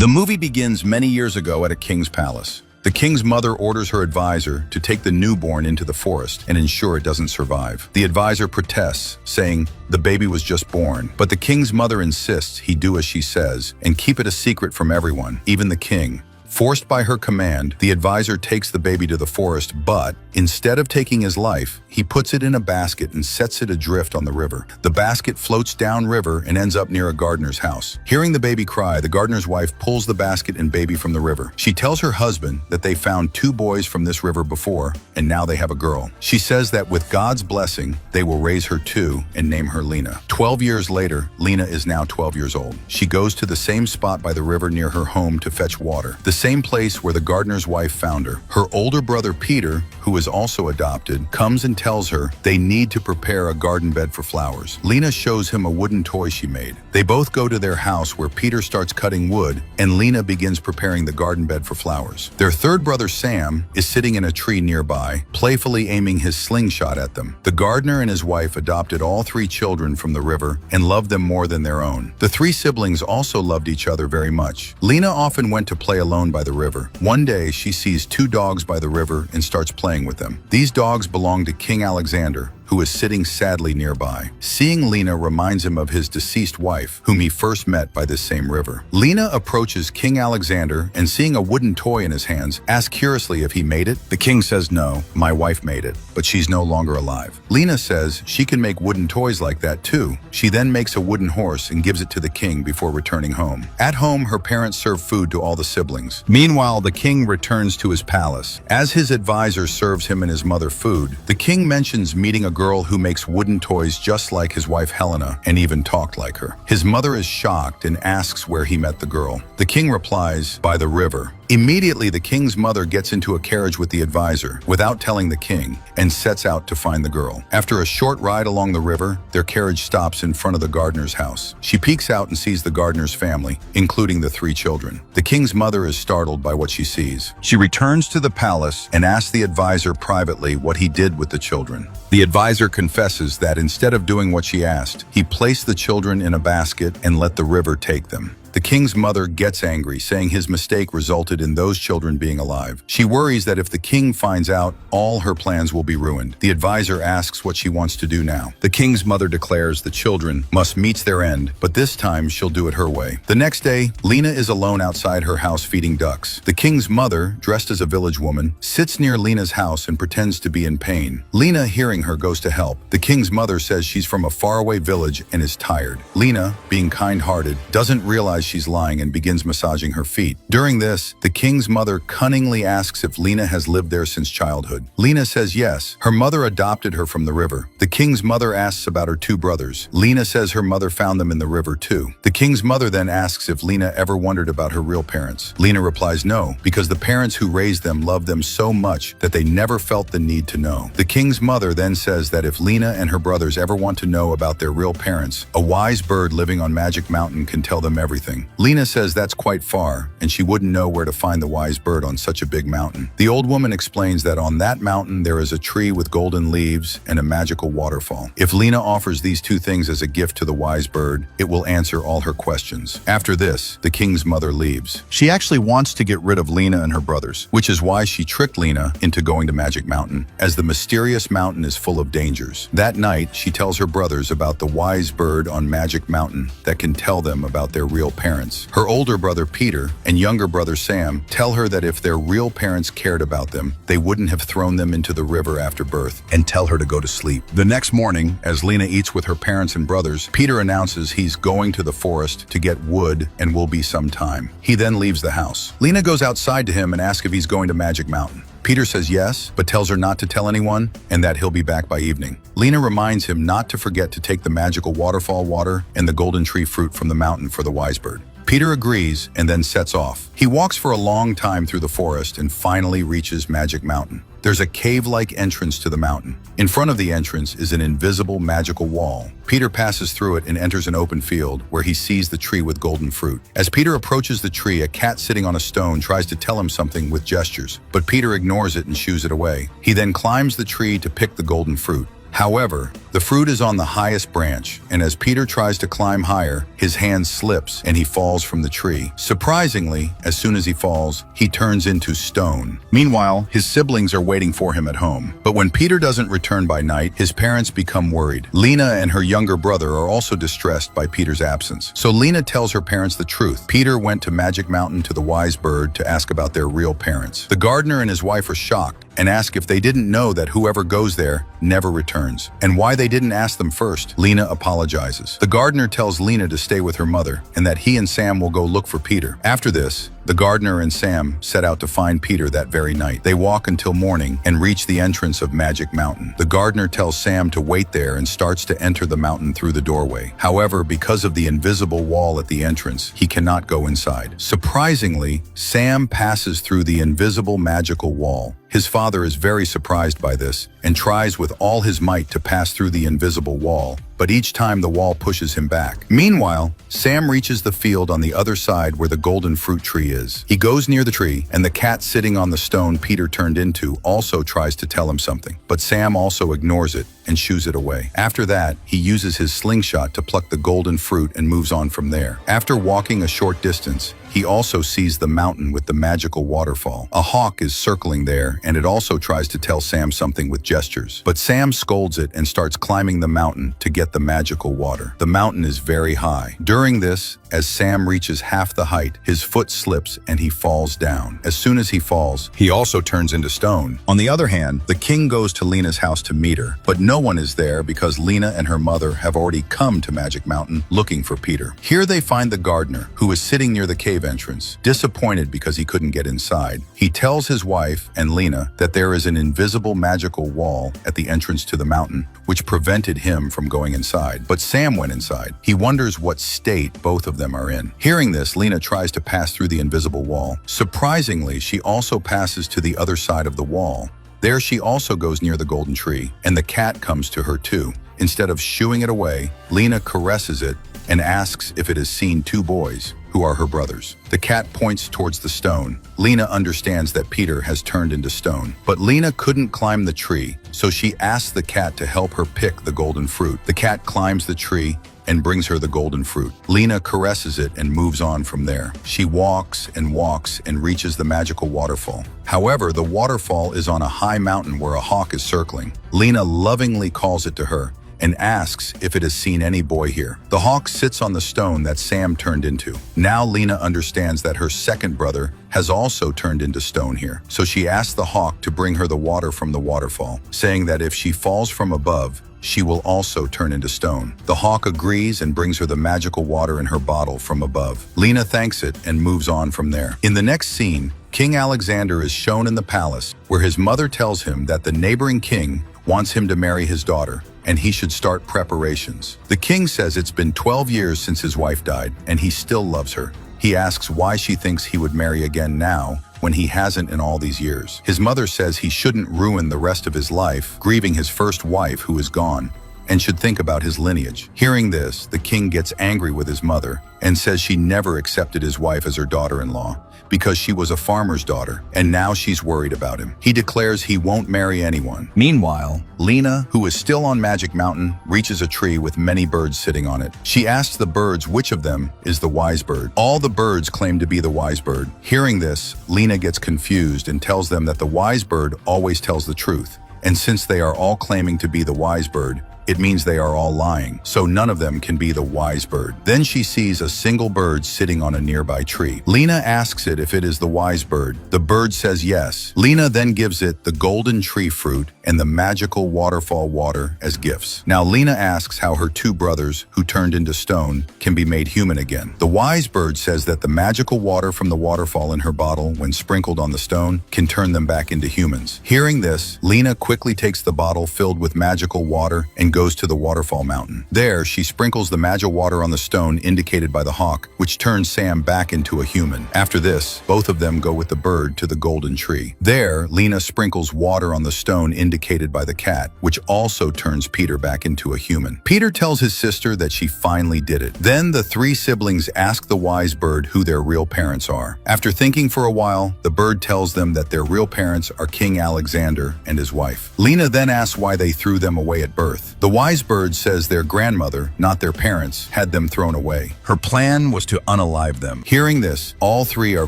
The movie begins many years ago at a king's palace. The king's mother orders her advisor to take the newborn into the forest and ensure it doesn't survive. The advisor protests, saying the baby was just born, but the king's mother insists he do as she says and keep it a secret from everyone, even the king. Forced by her command, the advisor takes the baby to the forest, but instead of taking his life, he puts it in a basket and sets it adrift on the river. The basket floats downriver and ends up near a gardener's house. Hearing the baby cry, the gardener's wife pulls the basket and baby from the river. She tells her husband that they found 2 boys from this river before, and now they have a girl. She says that with God's blessing, they will raise her too and name her Lena. 12 years later, Lena is now 12 years old. She goes to the same spot by the river near her home to fetch water. The same place where the gardener's wife found her. Her older brother Peter, who is also adopted, comes and tells her they need to prepare a garden bed for flowers. Lena shows him a wooden toy she made. They both go to their house where Peter starts cutting wood and Lena begins preparing the garden bed for flowers. Their third brother Sam is sitting in a tree nearby, playfully aiming his slingshot at them. The gardener and his wife adopted all 3 children from the river and loved them more than their own. The 3 siblings also loved each other very much. Lena often went to play alone by the river. One day, she sees 2 dogs by the river and starts playing with them. These dogs belong to King Alexander, who is sitting sadly nearby. Seeing Lena reminds him of his deceased wife, whom he first met by this same river. Lena approaches King Alexander and seeing a wooden toy in his hands, asks curiously if he made it. The king says no, my wife made it, but she's no longer alive. Lena says she can make wooden toys like that too. She then makes a wooden horse and gives it to the king before returning home. At home, her parents serve food to all the siblings. Meanwhile, the king returns to his palace. As his advisor serves him and his mother food, the king mentions meeting a girl who makes wooden toys just like his wife Helena and even talked like her. His mother is shocked and asks where he met the girl. The king replies, by the river. Immediately, the king's mother gets into a carriage with the advisor without telling the king and sets out to find the girl. After a short ride along the river, their carriage stops in front of the gardener's house. She peeks out and sees the gardener's family, including the 3 children. The king's mother is startled by what she sees. She returns to the palace and asks the advisor privately what he did with the children. The advisor confesses that instead of doing what she asked, he placed the children in a basket and let the river take them. The king's mother gets angry, saying his mistake resulted in those children being alive. She worries that if the king finds out, all her plans will be ruined. The advisor asks what she wants to do now. The king's mother declares the children must meet their end, but this time she'll do it her way. The next day, Lena is alone outside her house feeding ducks. The king's mother, dressed as a village woman, sits near Lena's house and pretends to be in pain. Lena, hearing her, goes to help. The king's mother says she's from a faraway village and is tired. Lena, being kind-hearted, doesn't realize she's lying and begins massaging her feet. During this, the king's mother cunningly asks if Lena has lived there since childhood. Lena says yes. Her mother adopted her from the river. The king's mother asks about her 2 brothers. Lena says her mother found them in the river too. The king's mother then asks if Lena ever wondered about her real parents. Lena replies no, because the parents who raised them loved them so much that they never felt the need to know. The king's mother then says that if Lena and her brothers ever want to know about their real parents, a wise bird living on Magic Mountain can tell them everything. Lena says that's quite far, and she wouldn't know where to find the wise bird on such a big mountain. The old woman explains that on that mountain there is a tree with golden leaves and a magical waterfall. If Lena offers these 2 things as a gift to the wise bird, it will answer all her questions. After this, the king's mother leaves. She actually wants to get rid of Lena and her brothers, which is why she tricked Lena into going to Magic Mountain, as the mysterious mountain is full of dangers. That night, she tells her brothers about the wise bird on Magic Mountain that can tell them about their real parents. Her older brother Peter and younger brother Sam tell her that if their real parents cared about them, they wouldn't have thrown them into the river after birth, and tell her to go to sleep. The next morning, as Lena eats with her parents and brothers, Peter announces he's going to the forest to get wood and will be some time. He then leaves the house. Lena goes outside to him and asks if he's going to Magic Mountain. Peter says yes, but tells her not to tell anyone and that he'll be back by evening. Lena reminds him not to forget to take the magical waterfall water and the golden tree fruit from the mountain for the wise bird. Peter agrees and then sets off. He walks for a long time through the forest and finally reaches Magic Mountain. There's a cave-like entrance to the mountain. In front of the entrance is an invisible magical wall. Peter passes through it and enters an open field where he sees the tree with golden fruit. As Peter approaches the tree, a cat sitting on a stone tries to tell him something with gestures, but Peter ignores it and shoos it away. He then climbs the tree to pick the golden fruit. However, The fruit is on the highest branch, and as Peter tries to climb higher, his hand slips and he falls from the tree. Surprisingly, as soon as he falls, he turns into stone. Meanwhile, his siblings are waiting for him at home. But when Peter doesn't return by night, his parents become worried. Lena and her younger brother are also distressed by Peter's absence. So Lena tells her parents the truth. Peter went to Magic Mountain to the wise bird to ask about their real parents. The gardener and his wife are shocked and ask if they didn't know that whoever goes there never returns, and why they didn't ask them first. Lena apologizes. The gardener tells Lena to stay with her mother and that he and Sam will go look for Peter. After this, the gardener and Sam set out to find Peter that very night. They walk until morning and reach the entrance of Magic Mountain. The gardener tells Sam to wait there and starts to enter the mountain through the doorway. However, because of the invisible wall at the entrance, he cannot go inside. Surprisingly, Sam passes through the invisible magical wall. His father is very surprised by this and tries with all his might to pass through the invisible wall, but each time the wall pushes him back. Meanwhile, Sam reaches the field on the other side where the golden fruit tree is. He goes near the tree, and the cat sitting on the stone Peter turned into also tries to tell him something, but Sam also ignores it and shoos it away. After that, he uses his slingshot to pluck the golden fruit and moves on from there. After walking a short distance, he also sees the mountain with the magical waterfall. A hawk is circling there, and it also tries to tell Sam something with gestures. But Sam scolds it and starts climbing the mountain to get the magical water. The mountain is very high. During this, as Sam reaches half the height, his foot slips and he falls down. As soon as he falls, he also turns into stone. On the other hand, the king goes to Lena's house to meet her, but no one is there because Lena and her mother have already come to Magic Mountain looking for Peter. Here they find the gardener, who is sitting near the cave entrance. Disappointed because he couldn't get inside, he tells his wife and Lena that there is an invisible magical wall at the entrance to the mountain, which prevented him from going inside. But Sam went inside. He wonders what state both of them are in. Hearing this, Lena tries to pass through the invisible wall. Surprisingly, she also passes to the other side of the wall. There she also goes near the golden tree, and the cat comes to her too. Instead of shooing it away, Lena caresses it and asks if it has seen two boys, who are her brothers. The cat points towards the stone. Lena understands that Peter has turned into stone, but Lena couldn't climb the tree, so she asks the cat to help her pick the golden fruit. The cat climbs the tree and brings her the golden fruit. Lena caresses it and moves on from there. She walks and reaches the magical waterfall. However, the waterfall is on a high mountain where a hawk is circling. Lena lovingly calls it to her and asks if it has seen any boy here. The hawk sits on the stone that Sam turned into. Now Lena understands that her second brother has also turned into stone here. So she asks the hawk to bring her the water from the waterfall, saying that if she falls from above, she will also turn into stone. The hawk agrees and brings her the magical water in her bottle from above. Lena thanks it and moves on from there. In the next scene, King Alexander is shown in the palace, where his mother tells him that the neighboring king wants him to marry his daughter, and he should start preparations. The king says it's been 12 years since his wife died, and he still loves her. He asks why she thinks he would marry again now, when he hasn't in all these years. His mother says he shouldn't ruin the rest of his life grieving his first wife who is gone, and should think about his lineage. Hearing this, the king gets angry with his mother and says she never accepted his wife as her daughter-in-law because she was a farmer's daughter, and now she's worried about him. He declares he won't marry anyone. Meanwhile, Lena, who is still on Magic Mountain, reaches a tree with many birds sitting on it. She asks the birds which of them is the wise bird. All the birds claim to be the wise bird. Hearing this, Lena gets confused and tells them that the wise bird always tells the truth. And since they are all claiming to be the wise bird, it means they are all lying, so none of them can be the wise bird. Then she sees a single bird sitting on a nearby tree. Lena asks it if it is the wise bird. The bird says yes. Lena then gives it the golden tree fruit and the magical waterfall water as gifts. Now Lena asks how her two brothers, who turned into stone, can be made human again. The wise bird says that the magical water from the waterfall in her bottle, when sprinkled on the stone, can turn them back into humans. Hearing this, Lena quickly takes the bottle filled with magical water and goes to the waterfall mountain. There, she sprinkles the magic water on the stone indicated by the hawk, which turns Sam back into a human. After this, both of them go with the bird to the golden tree. There, Lena sprinkles water on the stone indicated by the cat, which also turns Peter back into a human. Peter tells his sister that she finally did it. Then the three siblings ask the wise bird who their real parents are. After thinking for a while, the bird tells them that their real parents are King Alexander and his wife. Lena then asks why they threw them away at birth. The wise bird says their grandmother, not their parents, had them thrown away. Her plan was to unalive them. Hearing this, all three are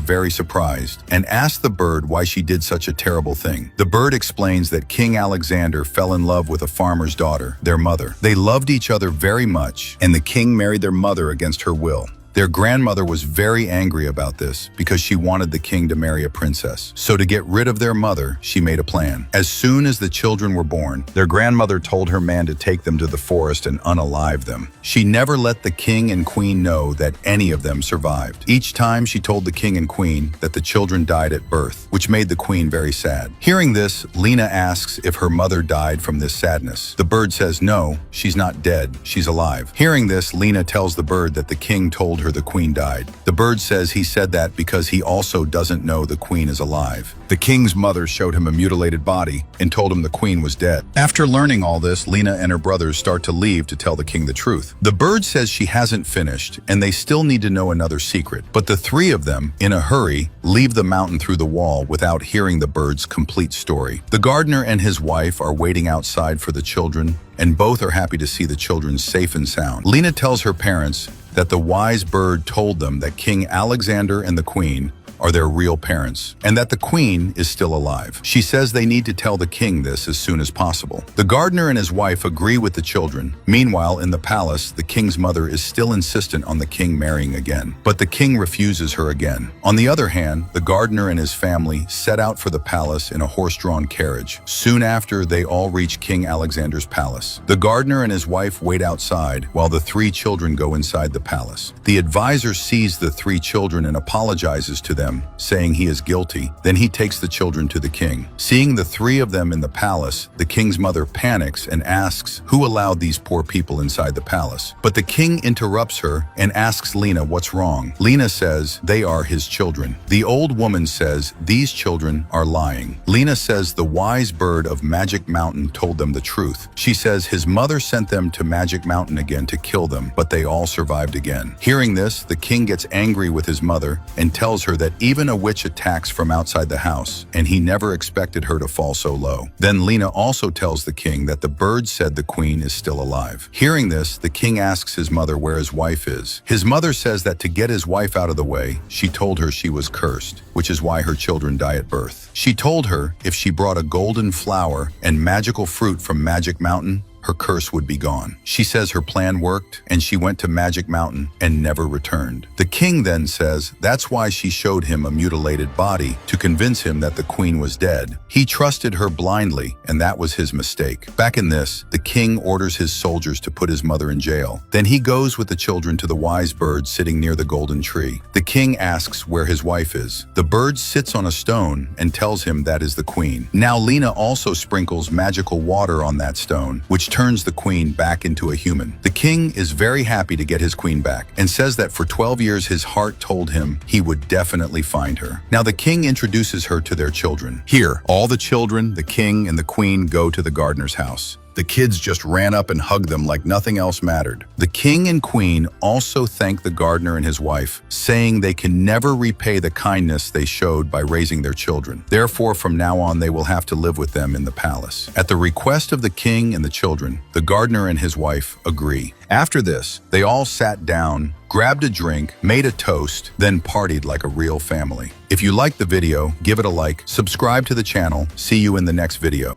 very surprised and ask the bird why she did such a terrible thing. The bird explains that King Alexander fell in love with a farmer's daughter, their mother. They loved each other very much, and the king married their mother against her will. Their grandmother was very angry about this because she wanted the king to marry a princess. So to get rid of their mother, she made a plan. As soon as the children were born, their grandmother told her man to take them to the forest and unalive them. She never let the king and queen know that any of them survived. Each time she told the king and queen that the children died at birth, which made the queen very sad. Hearing this, Lena asks if her mother died from this sadness. The bird says no, she's not dead, she's alive. Hearing this, Lena tells the bird that the king told her the queen died. The bird says he said that because he also doesn't know the queen is alive. The king's mother showed him a mutilated body and told him the queen was dead. After learning all this, Lena and her brothers start to leave to tell the king the truth. The bird says she hasn't finished and they still need to know another secret. But the three of them, in a hurry, leave the mountain through the wall without hearing the bird's complete story. The gardener and his wife are waiting outside for the children, and both are happy to see the children safe and sound. Lena tells her parents that the wise bird told them that King Alexander and the queen are their real parents, and that the queen is still alive. She says they need to tell the king this as soon as possible. The gardener and his wife agree with the children. Meanwhile, in the palace, the king's mother is still insistent on the king marrying again, but the king refuses her again. On the other hand, the gardener and his family set out for the palace in a horse-drawn carriage. Soon after, they all reach King Alexander's palace. The gardener and his wife wait outside while the three children go inside the palace. The advisor sees the three children and apologizes to them, saying he is guilty. Then he takes the children to the king. Seeing the three of them in the palace, the king's mother panics and asks who allowed these poor people inside the palace. But the king interrupts her and asks Lena what's wrong. Lena says they are his children. The old woman says these children are lying. Lena says the wise bird of Magic Mountain told them the truth. She says his mother sent them to Magic Mountain again to kill them, but they all survived again. Hearing this, the king gets angry with his mother and tells her that even a witch attacks from outside the house, and he never expected her to fall so low. Then Lena also tells the king that the bird said the queen is still alive. Hearing this, the king asks his mother where his wife is. His mother says that to get his wife out of the way, she told her she was cursed, which is why her children die at birth. She told her if she brought a golden flower and magical fruit from Magic Mountain, her curse would be gone. She says her plan worked, and she went to Magic Mountain and never returned. The king then says that's why she showed him a mutilated body to convince him that the queen was dead. He trusted her blindly, and that was his mistake. Back in this, the king orders his soldiers to put his mother in jail. Then he goes with the children to the wise bird sitting near the golden tree. The king asks where his wife is. The bird sits on a stone and tells him that is the queen. Now Lena also sprinkles magical water on that stone, which turns the queen back into a human. The king is very happy to get his queen back and says that for 12 years his heart told him he would definitely find her. Now the king introduces her to their children. Here, all the children, the king, and the queen go to the gardener's house. The kids just ran up and hugged them like nothing else mattered. The king and queen also thank the gardener and his wife, saying they can never repay the kindness they showed by raising their children. Therefore, from now on, they will have to live with them in the palace. At the request of the king and the children, the gardener and his wife agree. After this, they all sat down, grabbed a drink, made a toast, then partied like a real family. If you liked the video, give it a like, subscribe to the channel. See you in the next video.